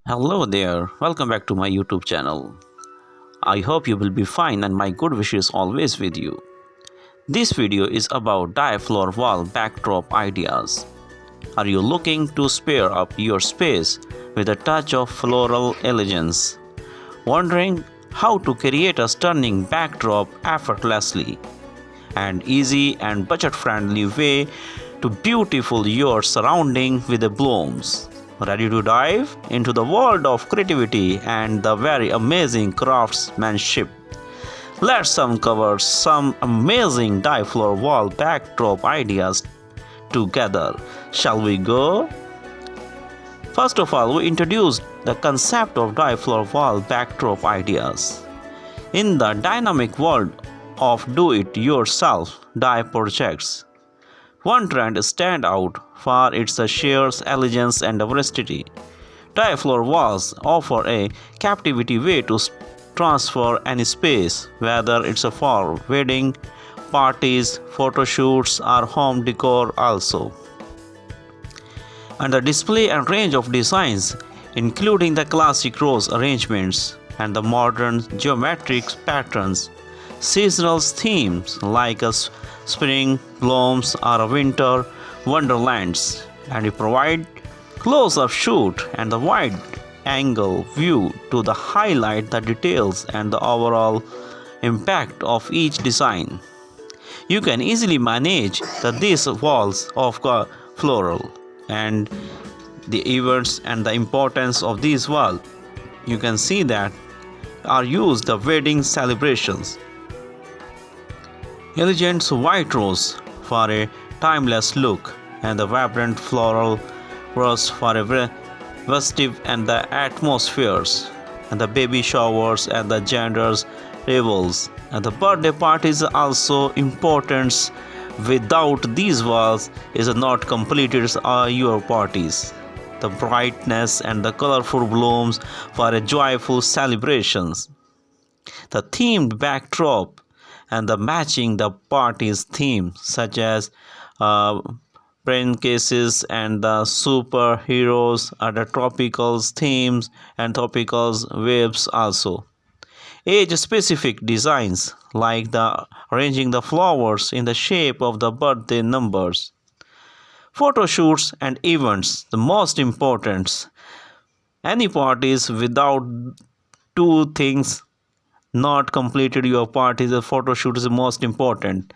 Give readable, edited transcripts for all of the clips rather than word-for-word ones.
Hello there, welcome back to my YouTube channel. I hope you will be fine and my good wishes always with you. This video is about dye floor wall backdrop ideas. Are you looking to spare up your space with a touch of floral elegance? Wondering how to create a stunning backdrop effortlessly? An easy and budget-friendly way to beautify your surrounding with the blooms. Ready to dive into the world of creativity and the very amazing craftsmanship? Let's uncover some amazing dye floor wall backdrop ideas together. Shall we go? First of all, we introduced the concept of dye floor wall backdrop ideas. In the dynamic world of do-it-yourself dye projects, one trend stands out for its sheer elegance and diversity. Dye floor walls offer a captivating way to transfer any space, whether it's for wedding, parties, photo shoots, or home decor also. And the display and range of designs, including the classic rose arrangements and the modern geometric patterns, seasonal themes like a spring blooms or a winter wonderlands, and we provide close-up shoot and the wide angle view to the highlight the details and the overall impact of each design. You can easily manage these walls of floral and the events and the importance of these walls. You can see that are used the wedding celebrations. Elegant white rose for a timeless look and the vibrant floral rose for a festive and the atmospheres and the baby showers and the genders revels and the birthday parties are also important. Without these walls is not completed your parties. The brightness and the colorful blooms for a joyful celebrations. The themed backdrop and the matching the party's theme such as uh, cases and the superheroes are the tropicals themes and tropicals waves also. Age specific designs like the arranging the flowers in the shape of the birthday numbers. Photo shoots and events, the most important. Any parties without two things not completed your party, the photo shoot is the most important.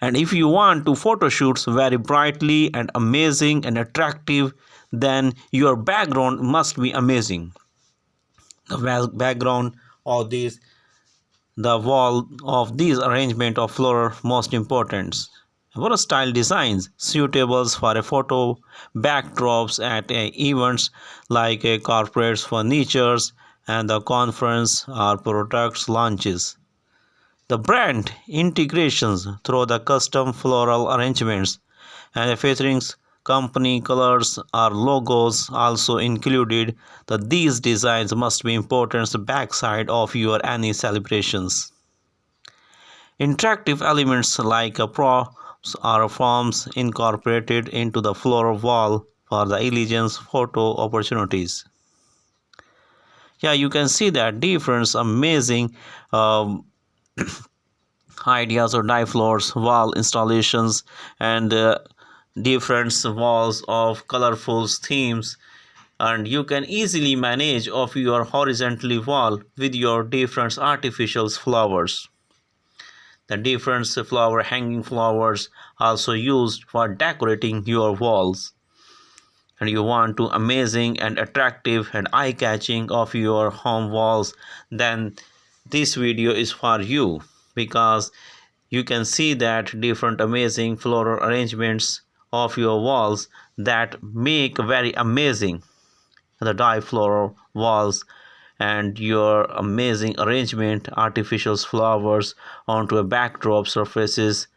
And if you want to photo shoots very brightly and amazing and attractive, then your background must be amazing. The background of these the wall of these arrangement of floral most important. Versatile designs suitable for a photo backdrops at events like a corporate furnitures and the conference or products launches. The brand integrations through the custom floral arrangements and featuring company colors or logos also included. These designs must be important backside of your any celebrations. Interactive elements like props or forms incorporated into the floor wall for the elegance photo opportunities. Yeah, you can see that different amazing um, ideas or die floors, wall installations, and different walls of colorful themes. And you can easily manage of your horizontally wall with your different artificial flowers. The different flower hanging flowers also used for decorating your walls. And you want to amazing and attractive and eye-catching of your home walls, then this video is for you, because you can see that different amazing floral arrangements of your walls that make very amazing the dye floral walls and your amazing arrangement artificial flowers onto a backdrop surfaces